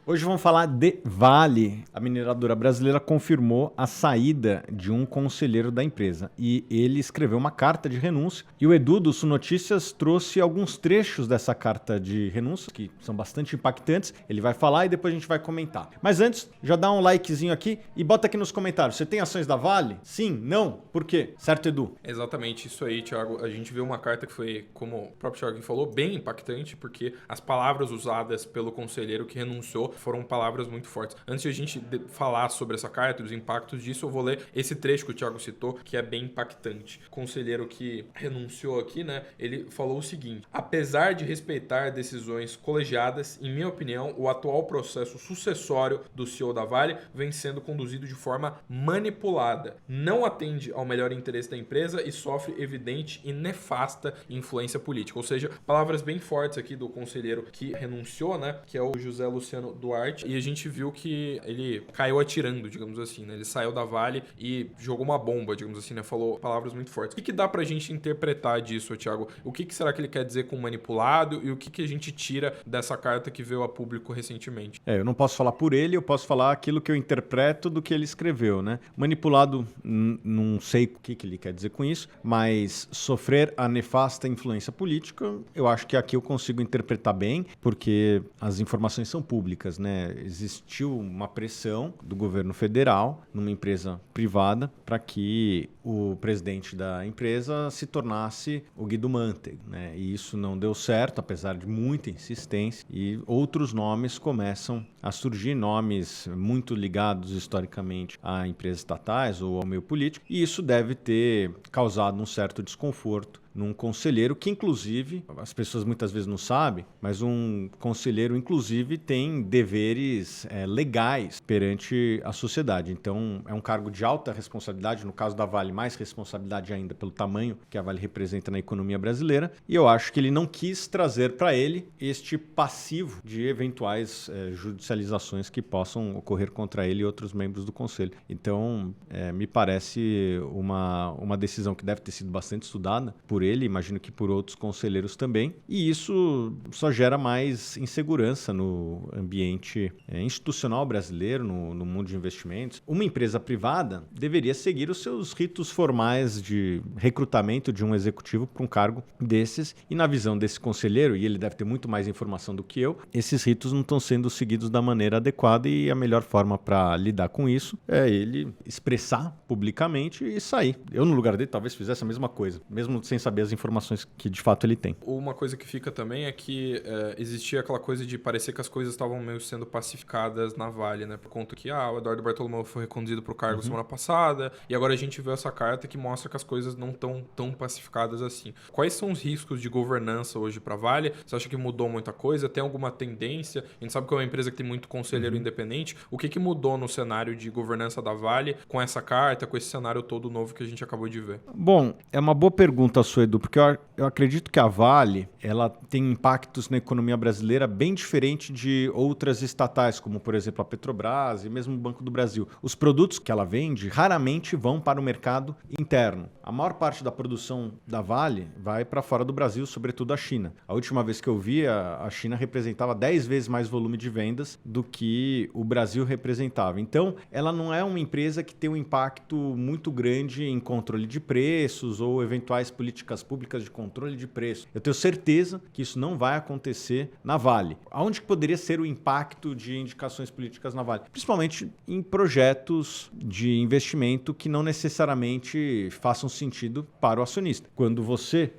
Hoje vamos falar de Vale. A mineradora brasileira confirmou a saída de um conselheiro da empresa e ele escreveu uma carta de renúncia. E o Edu do Sul Notícias trouxe alguns trechos dessa carta de renúncia que são bastante impactantes. Ele vai falar e depois a gente vai comentar. Mas antes, já dá um likezinho aqui e bota aqui nos comentários. Você tem ações da Vale? Sim? Não? Por quê? Certo, Edu? Exatamente isso aí, Thiago. A gente viu uma carta que foi, como o próprio Thiago falou, bem impactante, porque as palavras usadas pelo conselheiro que renunciou foram palavras muito fortes. Antes de a gente falar sobre essa carta e os impactos disso, eu vou ler esse trecho que o Thiago citou, que é bem impactante. O conselheiro que renunciou aqui, né, ele falou o seguinte: apesar de respeitar decisões colegiadas, em minha opinião, o atual processo sucessório do CEO da Vale vem sendo conduzido de forma manipulada, não atende ao melhor interesse da empresa e sofre evidente e nefasta influência política. Ou seja, palavras bem fortes aqui do conselheiro que renunciou, né, que é o José Luciano Duarte, e a gente viu que ele caiu atirando, digamos assim, né? Ele saiu da Vale e jogou uma bomba, digamos assim, né? Falou palavras muito fortes. O que dá pra gente interpretar disso, Thiago? O que será que ele quer dizer com manipulado e o que a gente tira dessa carta que veio a público recentemente? Eu não posso falar por ele, eu posso falar aquilo que eu interpreto do que ele escreveu, né? Manipulado, não sei o que ele quer dizer com isso, mas sofrer a nefasta influência política, eu acho que aqui eu consigo interpretar bem, porque as informações são públicas, né? Existiu uma pressão do governo federal numa empresa privada para que o presidente da empresa se tornasse o Guido Mantega, né? E isso não deu certo, apesar de muita insistência, e outros nomes começam a surgir, nomes muito ligados historicamente a empresas estatais ou ao meio político, e isso deve ter causado um certo desconforto num conselheiro que, inclusive, as pessoas muitas vezes não sabem, mas um conselheiro, inclusive, tem deveres legais perante a sociedade. Então, é um cargo de alta responsabilidade, no caso da Vale, mais responsabilidade ainda pelo tamanho que a Vale representa na economia brasileira, e eu acho que ele não quis trazer para ele este passivo de eventuais judicializações que possam ocorrer contra ele e outros membros do conselho. Então, me parece uma decisão que deve ter sido bastante estudada por ele, imagino que por outros conselheiros também, e isso só gera mais insegurança no ambiente institucional brasileiro, no mundo de investimentos. Uma empresa privada deveria seguir os seus ritos formais de recrutamento de um executivo para um cargo desses, e na visão desse conselheiro, e ele deve ter muito mais informação do que eu, esses ritos não estão sendo seguidos da maneira adequada, e a melhor forma para lidar com isso é ele expressar publicamente e sair. Eu, no lugar dele, talvez fizesse a mesma coisa, mesmo sem saber as informações que de fato ele tem. Uma coisa que fica também é que existia aquela coisa de parecer que as coisas estavam meio sendo pacificadas na Vale, né? Por conta que o Eduardo Bartolomeu foi reconduzido para o cargo semana passada, e agora a gente vê essa carta que mostra que as coisas não estão tão pacificadas assim. Quais são os riscos de governança hoje para a Vale? Você acha que mudou muita coisa? Tem alguma tendência? A gente sabe que é uma empresa que tem muito conselheiro independente. O que mudou no cenário de governança da Vale com essa carta, com esse cenário todo novo que a gente acabou de ver? Bom, é uma boa pergunta sua, Edu, porque eu acredito que a Vale ela tem impactos na economia brasileira bem diferente de outras estatais, como, por exemplo, a Petrobras e mesmo o Banco do Brasil. Os produtos que ela vende raramente vão para o mercado interno. A maior parte da produção da Vale vai para fora do Brasil, sobretudo a China. A última vez que eu vi, a China representava 10 vezes mais volume de vendas do que o Brasil representava. Então, ela não é uma empresa que tem um impacto muito grande em controle de preços ou eventuais políticas públicas de controle de preço. Eu tenho certeza que isso não vai acontecer na Vale. Aonde que poderia ser o impacto de indicações políticas na Vale? Principalmente em projetos de investimento que não necessariamente façam sentido para o acionista. Quando você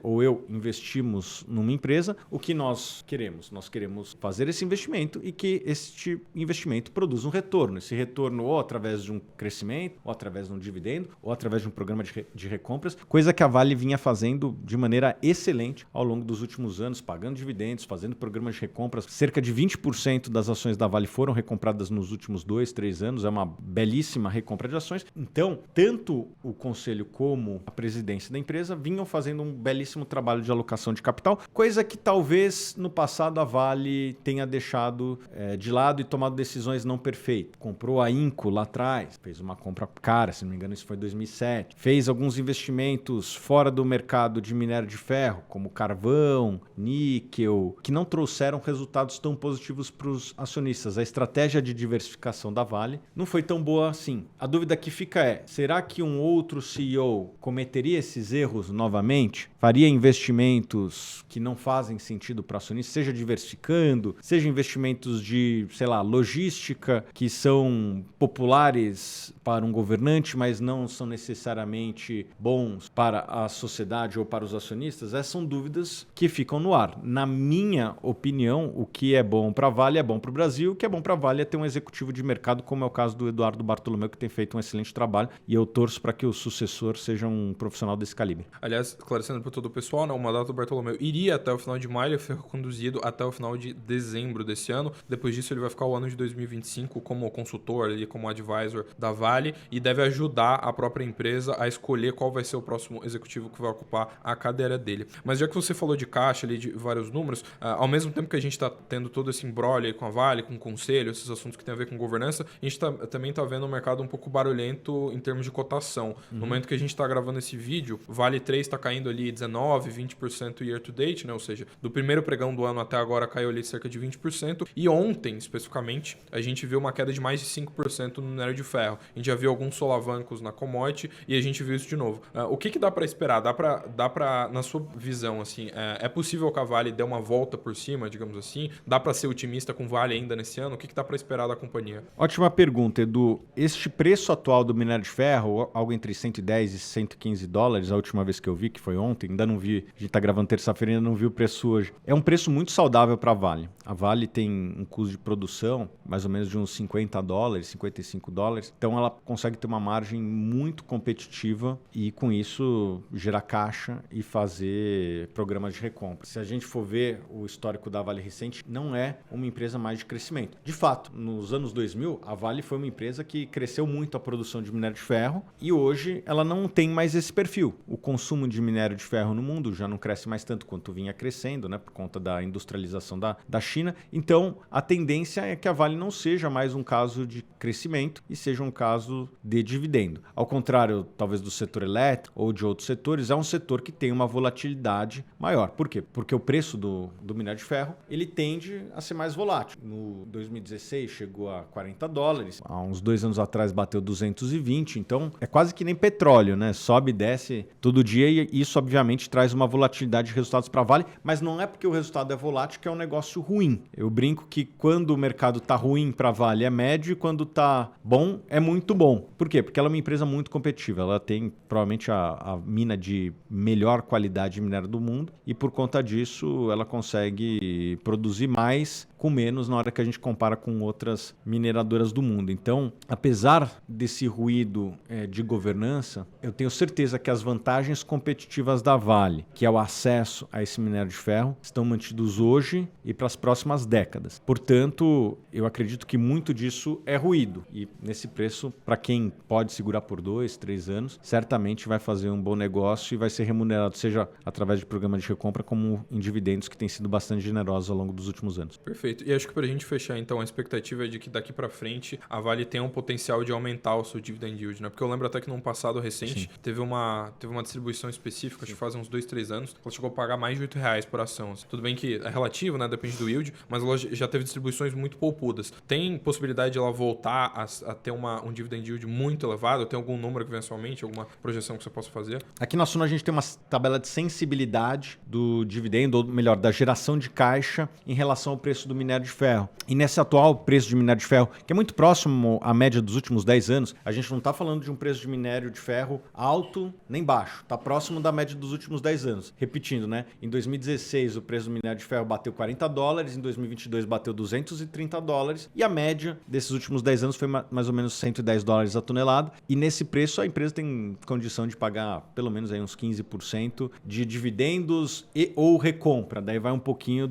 ou eu investimos numa empresa, o que nós queremos? Nós queremos fazer esse investimento e que este investimento produza um retorno. Esse retorno ou através de um crescimento, ou através de um dividendo, ou através de um programa de recompras, coisa que a Vale vinha fazendo de maneira excelente ao longo dos últimos anos, pagando dividendos, fazendo programas de recompras. Cerca de 20% das ações da Vale foram recompradas nos últimos 2, 3 anos. É uma belíssima recompra de ações. Então, tanto o conselho como a presidência da empresa vinham fazendo um belíssimo trabalho de alocação de capital, coisa que talvez no passado a Vale tenha deixado de lado e tomado decisões não perfeitas. Comprou a Inco lá atrás, fez uma compra cara, se não me engano isso foi em 2007. Fez alguns investimentos fora fora do mercado de minério de ferro, como carvão, níquel, que não trouxeram resultados tão positivos para os acionistas. A estratégia de diversificação da Vale não foi tão boa assim. A dúvida que fica é, será que um outro CEO cometeria esses erros novamente? Faria investimentos que não fazem sentido para acionistas, seja diversificando, seja investimentos de, sei lá, logística, que são populares para um governante, mas não são necessariamente bons para a sociedade ou para os acionistas? Essas são dúvidas que ficam no ar. Na minha opinião, o que é bom para a Vale é bom para o Brasil, o que é bom para a Vale é ter um executivo de mercado, como é o caso do Eduardo Bartolomeu, que tem feito um excelente trabalho, e eu torço para que o sucessor seja um profissional desse calibre. Aliás, esclarecendo para todo o pessoal, né, o mandato do Bartolomeu iria até o final de maio, ele foi conduzido até o final de dezembro desse ano. Depois disso, ele vai ficar o ano de 2025 como consultor, ali, como advisor da Vale, e deve ajudar a própria empresa a escolher qual vai ser o próximo executivo que vai ocupar a cadeira dele. Mas já que você falou de caixa, ali, de vários números, ao mesmo tempo que a gente está tendo todo esse embrolho aí com a Vale, com o conselho, esses assuntos que tem a ver com governança, a gente também está vendo um mercado um pouco barulhento em termos de cotação. No momento que a gente está gravando esse vídeo, Vale 3 está caindo ali 19%, 20% year to date, né? Ou seja, do primeiro pregão do ano até agora caiu ali cerca de 20%. E ontem, especificamente, a gente viu uma queda de mais de 5% no minério de ferro. A gente já viu alguns solavancos na commodity e a gente viu isso de novo. O que dá para esperar? Dá para, na sua visão, assim, é possível que a Vale dê uma volta por cima, digamos assim? Dá para ser otimista com Vale ainda nesse ano? O que dá para esperar da companhia? Ótima pergunta, Edu. Este preço atual do minério de ferro, algo entre 110 e 115 dólares, a última vez que eu vi, que foi ontem, ainda não vi, a gente está gravando terça-feira, ainda não vi o preço hoje. É um preço muito saudável para a Vale. A Vale tem um custo de produção mais ou menos de uns 50 dólares, 55 dólares, então ela consegue ter uma margem muito competitiva e com isso gerar caixa e fazer programas de recompra. Se a gente for ver o histórico da Vale recente, não é uma empresa mais de crescimento. De fato, nos anos 2000, a Vale foi uma empresa que cresceu muito a produção de minério de ferro e hoje ela não tem mais esse perfil. O consumo de minério de ferro no mundo já não cresce mais tanto quanto vinha crescendo, né, por conta da industrialização da China. Então, a tendência é que a Vale não seja mais um caso de crescimento e seja um caso de dividendo. Ao contrário, talvez do setor elétrico ou de outros setores, é um setor que tem uma volatilidade maior. Por quê? Porque o preço do minério de ferro, ele tende a ser mais volátil. No 2016 chegou a 40 dólares, há uns 2 anos atrás bateu 220, então é quase que nem petróleo, né? Sobe e desce todo dia e isso obviamente traz uma volatilidade de resultados para a Vale, mas não é porque o resultado é volátil que é um negócio ruim. Eu brinco que quando o mercado está ruim para a Vale é médio e quando está bom é muito bom. Por quê? Porque ela é uma empresa muito competitiva, ela tem provavelmente a mina de melhor qualidade de minério do mundo e por conta disso ela consegue produzir mais com menos na hora que a gente compara com outras mineradoras do mundo. Então, apesar desse ruído de governança, eu tenho certeza que as vantagens competitivas da Vale, que é o acesso a esse minério de ferro, estão mantidos hoje e para as próximas décadas. Portanto, eu acredito que muito disso é ruído. E nesse preço, para quem pode segurar por 2, 3 anos, certamente vai fazer um bom negócio e vai ser remunerado, seja através de programa de recompra, como em dividendos, que tem sido bastante generosos ao longo dos últimos anos. Perfeito. E acho que para a gente fechar, então, a expectativa é de que daqui para frente a Vale tenha um potencial de aumentar o seu dividend yield, né? Porque eu lembro até que num passado recente teve uma distribuição específica, acho que faz uns 2, 3 anos, ela chegou a pagar mais de R$8 por ação. Tudo bem que é relativo, né? Depende do yield, mas ela já teve distribuições muito poupudas. Tem possibilidade de ela voltar a ter um dividend yield muito elevado? Tem algum número que vem atualmente, alguma projeção que você possa fazer? Aqui na Suno a gente tem uma tabela de sensibilidade do dividendo, ou melhor, da geração de caixa em relação ao preço do minério de ferro. E nesse atual preço de minério de ferro, que é muito próximo à média dos últimos 10 anos, a gente não está falando de um preço de minério de ferro alto nem baixo. Está próximo da média dos últimos 10 anos. Repetindo, né? Em 2016 o preço do minério de ferro bateu 40 dólares, em 2022 bateu 230 dólares e a média desses últimos 10 anos foi mais ou menos 110 dólares a tonelada. E nesse preço a empresa tem condição de pagar pelo menos aí uns 15% de dividendos e ou recompra. Daí vai um pouquinho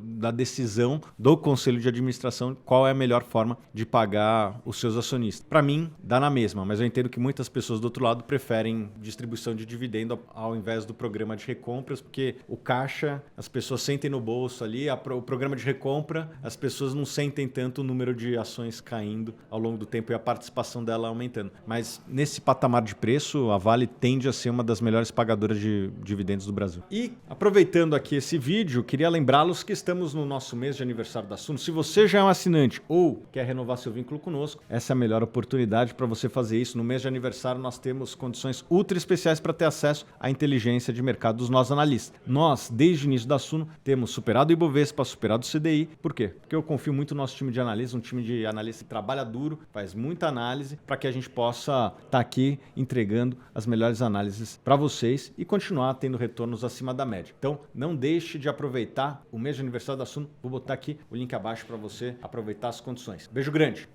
da decisão decisão do conselho de administração qual é a melhor forma de pagar os seus acionistas. Para mim, dá na mesma, mas eu entendo que muitas pessoas do outro lado preferem distribuição de dividendo ao invés do programa de recompras, porque o caixa, as pessoas sentem no bolso ali, o programa de recompra, as pessoas não sentem tanto o número de ações caindo ao longo do tempo e a participação dela aumentando. Mas nesse patamar de preço, a Vale tende a ser uma das melhores pagadoras de dividendos do Brasil. E aproveitando aqui esse vídeo, queria lembrá-los que estamos no nosso mês de aniversário da Suno. Se você já é um assinante ou quer renovar seu vínculo conosco, essa é a melhor oportunidade para você fazer isso. No mês de aniversário nós temos condições ultra especiais para ter acesso à inteligência de mercado dos nossos analistas. Nós, desde o início da Suno, temos superado o Ibovespa, superado o CDI. Por quê? Porque eu confio muito no nosso time de analistas, um time de analistas que trabalha duro, faz muita análise para que a gente possa estar aqui entregando as melhores análises para vocês e continuar tendo retornos acima da média. Então, não deixe de aproveitar o mês de aniversário da Suno. Vou botar aqui o link abaixo para você aproveitar as condições. Beijo grande!